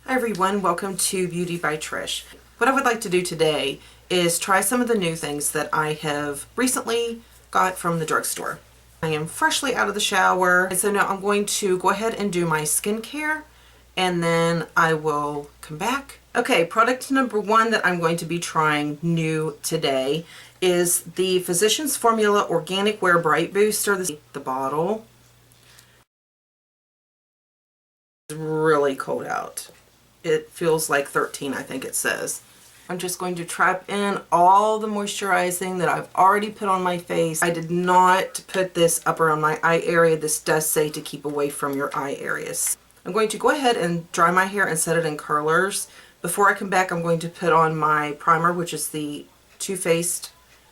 Hi everyone, welcome to Beauty by Trish. What I would like to do today is try some of the new things that I have recently got from the drugstore. I am freshly out of the shower, and so now I'm going to go ahead and do my skincare, and then I will come back. Okay, product number one that I'm going to be trying new today is the Physicians Formula Organic Wear Bright Booster. This is the bottle. It's really cold out. It feels like 13, I think it says. I'm just going to trap in all the moisturizing that I've already put on my face. I did not put this up around my eye area. This does say to keep away from your eye areas. I'm going to go ahead and dry my hair and set it in curlers. Before I come back, I'm going to put on my primer, which is the Too Faced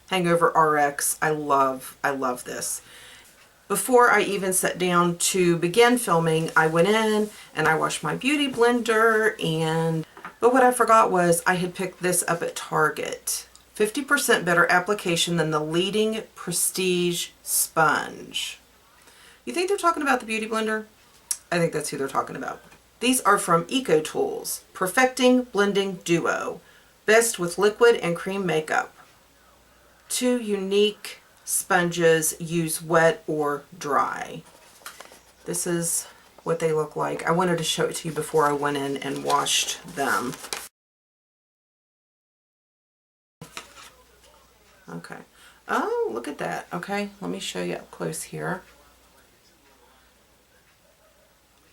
Hangover RX. I love this. Before I even sat down to begin filming, I went in and I washed my beauty blender, but what I forgot was I had picked this up at Target. 50% better application than the leading prestige sponge. You think they're talking about the beauty blender? I think that's who they're talking about. These are from Eco Tools, Perfecting Blending Duo. Best with liquid and cream makeup. Two unique sponges, use wet or dry. This is what they look like. I wanted to show it to you before I went in and washed them. Okay. Oh, look at that. Okay, let me show you up close here.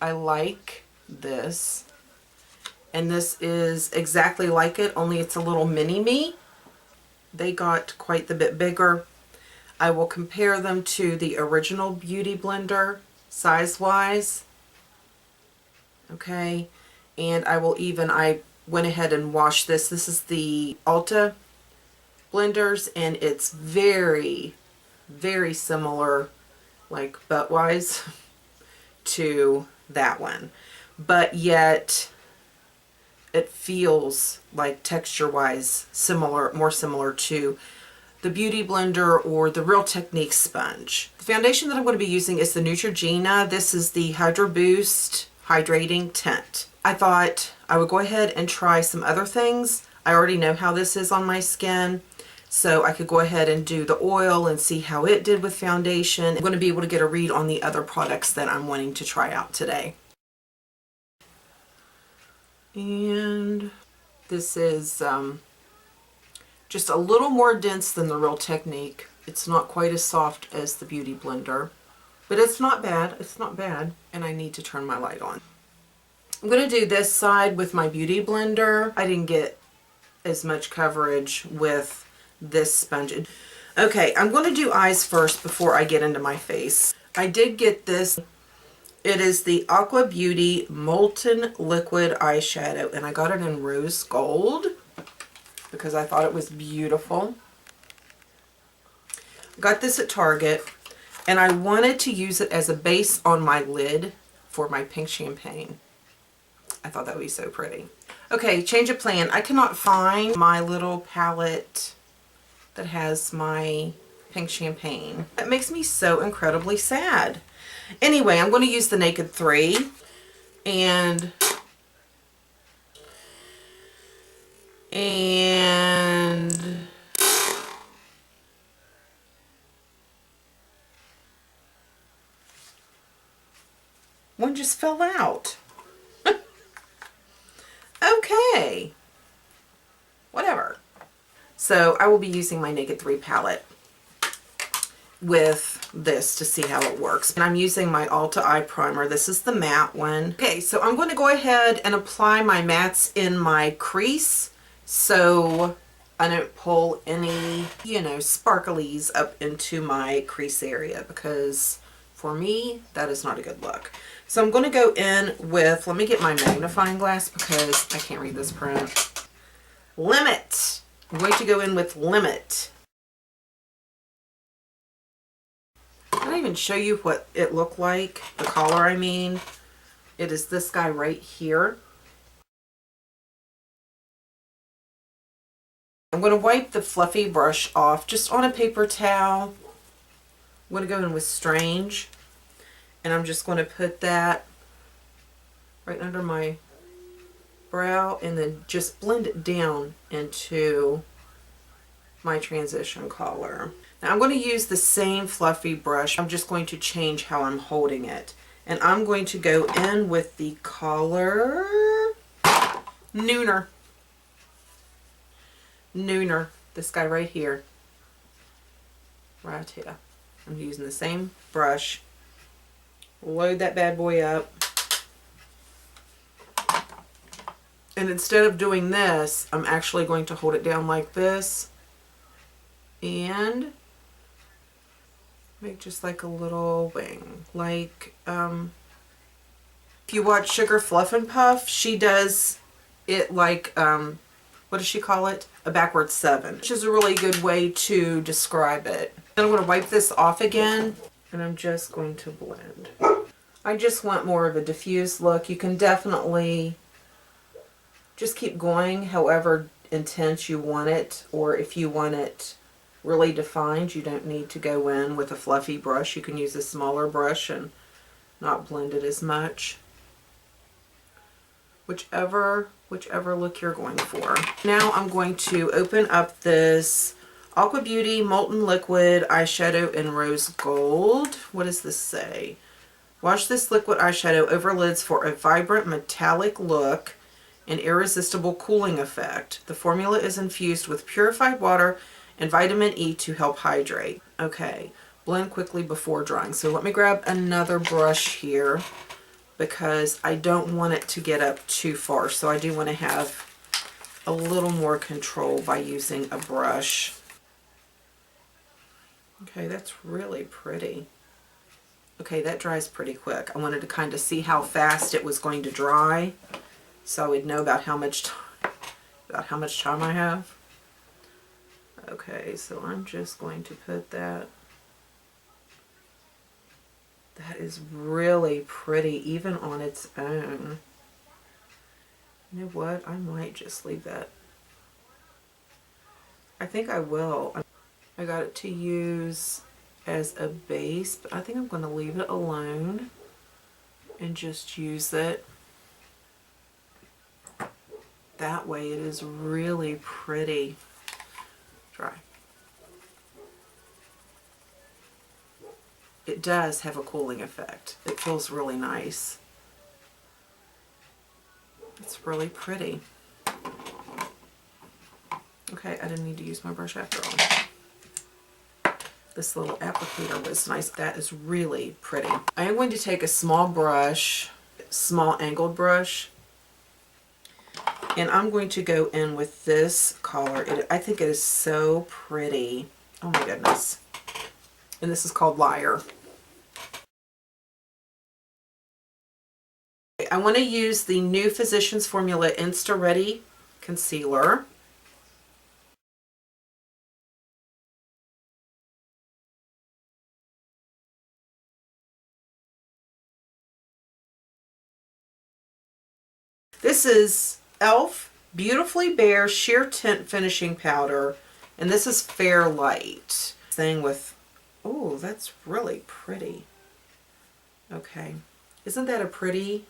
I like this. And this is exactly like it, only it's a little mini-me. They got quite the bit bigger. I will compare them to the original Beauty Blender size-wise. Okay, and I went ahead and washed this. This is the Ulta blenders, and it's very, very similar, like butt-wise, to that one. But yet, it feels like texture-wise similar, more similar to the Beauty Blender or the Real Technique sponge. The foundation that I'm going to be using is the Neutrogena. This is the Hydro Boost Hydrating Tint. I thought I would go ahead and try some other things. I already know how this is on my skin, so I could go ahead and do the oil and see how it did with foundation. I'm going to be able to get a read on the other products that I'm wanting to try out today. And this is just a little more dense than the Real Technique. It's not quite as soft as the Beauty Blender, but it's not bad. It's not bad. And I need to turn my light on. I'm going to do this side with my Beauty Blender. I didn't get as much coverage with this sponge. Okay, I'm going to do eyes first before I get into my face. I did get this. It is the Aqua Beauty Molten Liquid Eyeshadow, and I got it in rose gold because I thought it was beautiful. Got this at Target, and I wanted to use it as a base on my lid for my pink champagne. I thought that would be so pretty. Okay, change of plan. I cannot find my little palette that has my pink champagne. That makes me so incredibly sad. Anyway, I'm going to use the Naked 3, and one just fell out. Okay, whatever. So I will be using my Naked 3 palette with this to see how it works. And I'm using my Ulta Eye Primer. This is the matte one. Okay, so I'm going to go ahead and apply my mattes in my crease so I don't pull any, sparklies up into my crease area, because for me, that is not a good look. So I'm going to go in with, let me get my magnifying glass because I can't read this print. Limit. I'm going to go in with Limit. I don't even show you what it looked like, the color I mean. It is this guy right here. I'm going to wipe the fluffy brush off just on a paper towel. I'm going to go in with Strange, and I'm just going to put that right under my brow and then just blend it down into my transition color. Now I'm going to use the same fluffy brush. I'm just going to change how I'm holding it. And I'm going to go in with the color Nooner. Nooner. This guy right here. Right here. I'm using the same brush. Load that bad boy up. And instead of doing this, I'm actually going to hold it down like this and make just like a little wing. Like, if you watch Sugar Fluff and Puff, she does it like, what does she call it? A backwards 7, which is a really good way to describe it. Then I'm going to wipe this off again, and I'm just going to blend. I just want more of a diffused look. You can definitely just keep going however intense you want it, or if you want it really defined, you don't need to go in with a fluffy brush. You can use a smaller brush and not blend it as much. Whichever look you're going for. Now I'm going to open up this Aqua Beauty Molten Liquid Eyeshadow in Rose Gold. What does this say? Wash this liquid eyeshadow over lids for a vibrant metallic look and irresistible cooling effect. The formula is infused with purified water and vitamin E to help hydrate. Okay, blend quickly before drying. So let me grab another brush here because I don't want it to get up too far. So I do want to have a little more control by using a brush. Okay, that's really pretty. Okay, that dries pretty quick. I wanted to kind of see how fast it was going to dry, so I would know about how much time I have. Okay, so I'm just going to put that. That is really pretty, even on its own. You know what? I might just leave that. I think I will. I got it to use as a base, but I think I'm going to leave it alone and just use it. That way it is really pretty. Dry. It does have a cooling effect. It feels really nice. It's really pretty. Okay, I didn't need to use my brush after all. This little applicator was nice. That is really pretty. I am going to take a small brush, small angled brush, and I'm going to go in with this color. I think it is so pretty. Oh my goodness. And this is called Liar. I want to use the new Physicians Formula Insta Ready Concealer. This is e.l.f. Beautifully Bare Sheer Tint Finishing Powder, and this is Fair Light. Thing with, oh, that's really pretty. Okay, isn't that a pretty?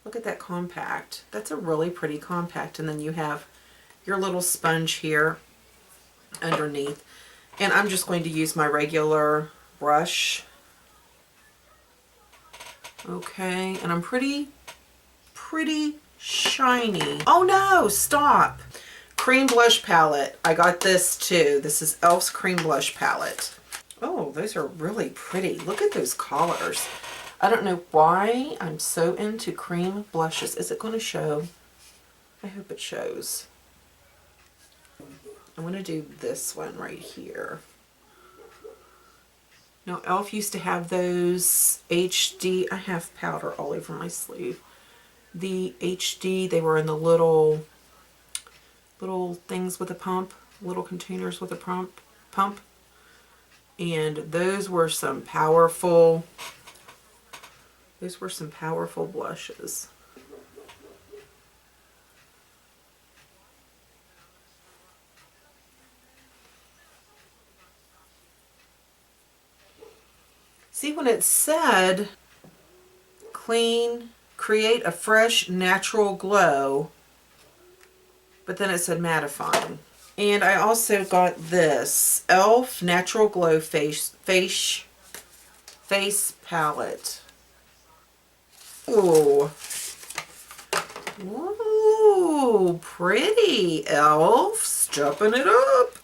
Look at that compact. That's a really pretty compact. And then you have your little sponge here underneath. And I'm just going to use my regular brush. Okay, and I'm pretty shiny. Oh no, stop. Cream blush palette. I got this too. This is e.l.f.'s cream blush palette. Oh, those are really pretty. Look at those colors. I don't know why I'm so into cream blushes. Is it going to show? I hope it shows. I'm going to do this one right here. Now, e.l.f. used to have those HD. I have powder all over my sleeve. The HD, they were in the little things with a pump, little containers with a pump. And those were some powerful blushes. See, when it said clean, create a fresh, natural glow, but then it said mattifying. And I also got this e.l.f. Natural Glow Face Palette. Ooh. Ooh, pretty. e.l.f. Jumping it up.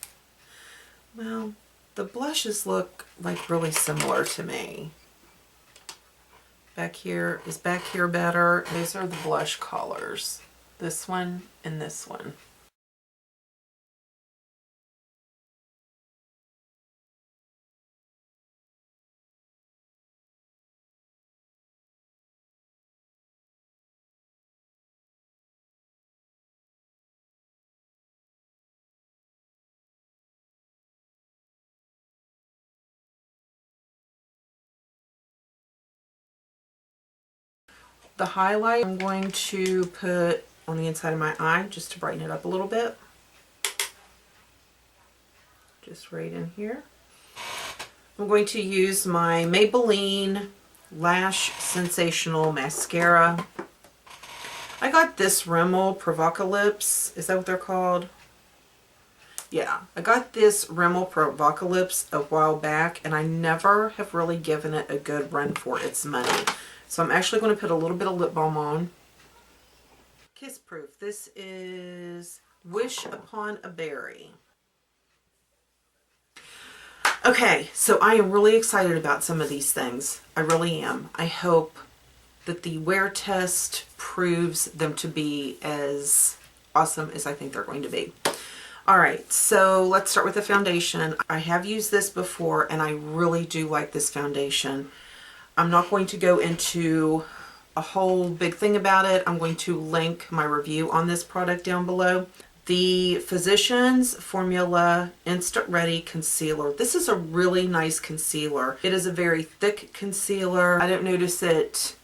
Well, the blushes look like really similar to me. Back here, is back here better? These are the blush colors. This one and this one. The highlight I'm going to put on the inside of my eye just to brighten it up a little bit. Just right in here. I'm going to use my Maybelline Lash Sensational Mascara. I got this Rimmel Provocalips. Is that what they're called? Yeah, I got this Rimmel Provocalips a while back, and I never have really given it a good run for its money. So I'm actually going to put a little bit of lip balm on. Kiss Proof. This is Wish Upon a Berry. Okay, so I am really excited about some of these things. I really am. I hope that the wear test proves them to be as awesome as I think they're going to be. Alright, so let's start with the foundation. I have used this before and I really do like this foundation. I'm not going to go into a whole big thing about it. I'm going to link my review on this product down below. The Physicians Formula Instant Ready Concealer. This is a really nice concealer. It is a very thick concealer. I don't notice it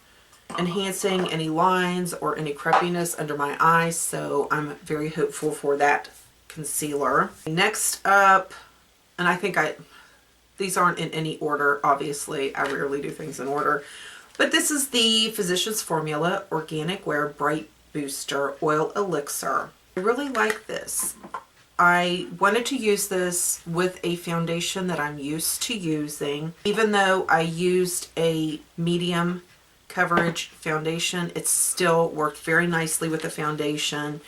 enhancing any lines or any crepiness under my eyes, so I'm very hopeful for that concealer. Next up, and I think these aren't in any order, obviously. I rarely do things in order. But this is the Physicians Formula Organic Wear Bright Booster Oil Elixir. I really like this. I wanted to use this with a foundation that I'm used to using. Even though I used a medium coverage foundation, it still worked very nicely with the foundation.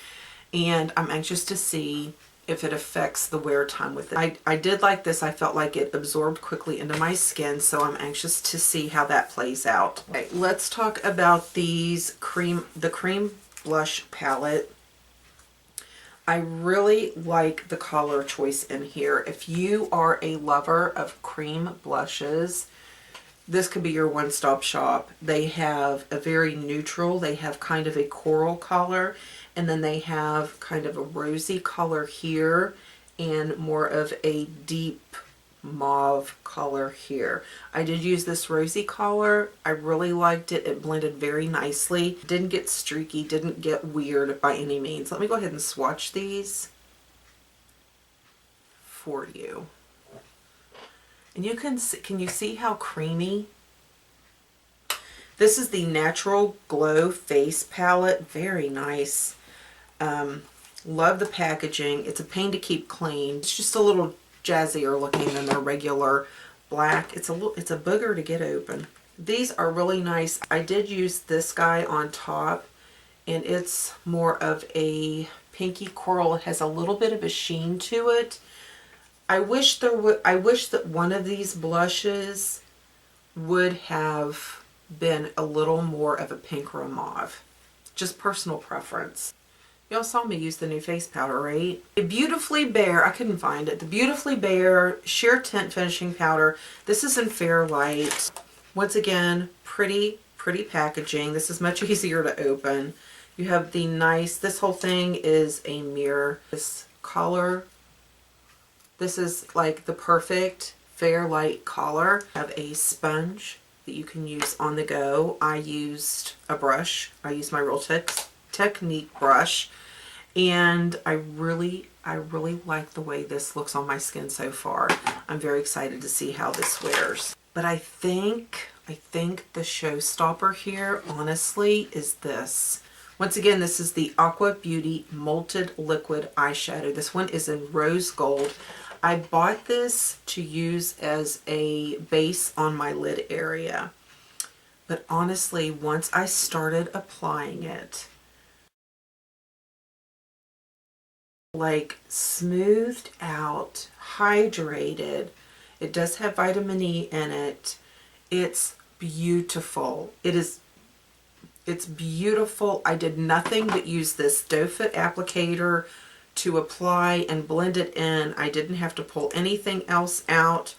And I'm anxious to see if it affects the wear time with it. I did like this. I felt like it absorbed quickly into my skin, so I'm anxious to see how that plays out. Okay, let's talk about the cream blush palette. I really like the color choice in here. If you are a lover of cream blushes, this could be your one-stop shop. They have a very neutral, they have kind of a coral color, and then they have kind of a rosy color here and more of a deep mauve color here. I did use this rosy color. I really liked it. It blended very nicely. Didn't get streaky, didn't get weird by any means. Let me go ahead and swatch these for you. And you can you see how creamy? This is the Natural Glow Face Palette. Very nice. Love the packaging. It's a pain to keep clean. It's just a little jazzier looking than their regular black. It's a booger to get open. These are really nice. I did use this guy on top, and it's more of a pinky coral. It has a little bit of a sheen to it. I wish that one of these blushes would have been a little more of a pink or a mauve. Just personal preference. Y'all saw me use the new face powder, right? The Beautifully Bare, I couldn't find it. The Beautifully Bare Sheer Tint Finishing Powder. This is in Fair Light. Once again, pretty packaging. This is much easier to open. You have the nice, this whole thing is a mirror. This collar, this is like the perfect Fair Light collar. I have a sponge that you can use on the go. I used a brush. I used my Real Technique brush, and I really like the way this looks on my skin so far. I'm very excited to see how this wears. But I think the showstopper here, honestly, is this. Once again, this is the Aqua Beauty Molted Liquid Eyeshadow. This one is in Rose Gold. I bought this to use as a base on my lid area. But honestly, once I started applying it, like smoothed out, hydrated. It does have vitamin E in it. It's beautiful. It's beautiful. I did nothing but use this doe foot applicator to apply and blend it in. I didn't have to pull anything else out.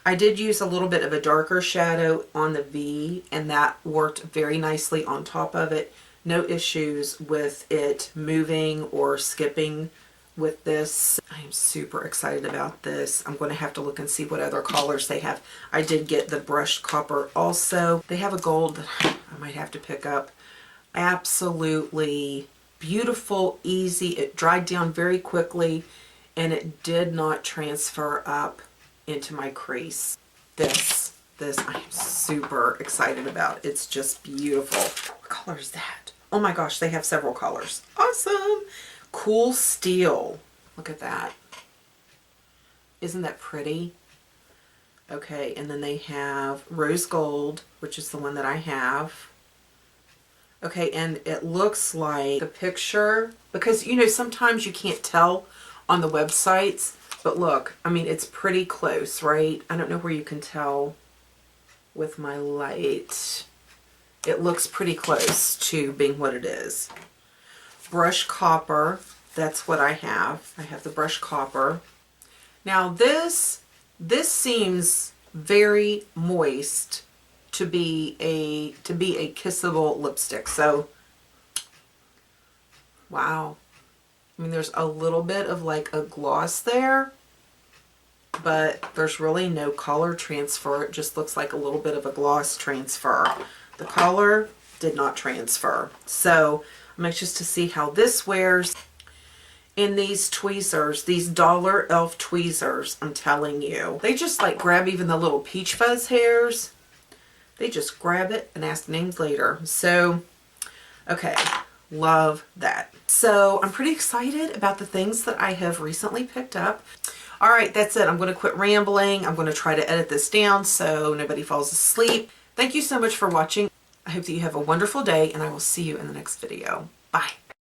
I did use a little bit of a darker shadow on the V, and that worked very nicely on top of it. No issues with it moving or skipping with this. I am super excited about this. I'm going to have to look and see what other colors they have. I did get the brushed copper also. They have a gold that I might have to pick up. Absolutely beautiful, easy. It dried down very quickly and it did not transfer up into my crease. This I'm super excited about. It's just beautiful. What color is that? Oh my gosh, they have several colors. Awesome. Cool Steel. Look at that. Isn't that pretty? Okay, and then they have Rose Gold, which is the one that I have. Okay, and it looks like the picture, because you know sometimes you can't tell on the websites, but look, I mean it's pretty close, right? I don't know where you can tell with my light. It looks pretty close to being what it is. Brush copper, that's what I have. I have the brush copper. Now this seems very moist to be a kissable lipstick. So wow. I mean there's a little bit of like a gloss there, but there's really no color transfer. It just looks like a little bit of a gloss transfer. The color did not transfer. So I'm anxious to see how this wears. In these tweezers, these Dollar Elf tweezers, I'm telling you, they just like grab even the little peach fuzz hairs. They just grab it and ask names later. So, okay, love that. So I'm pretty excited about the things that I have recently picked up. All right, that's it. I'm going to quit rambling. I'm going to try to edit this down so nobody falls asleep. Thank you so much for watching. I hope that you have a wonderful day, and I will see you in the next video. Bye.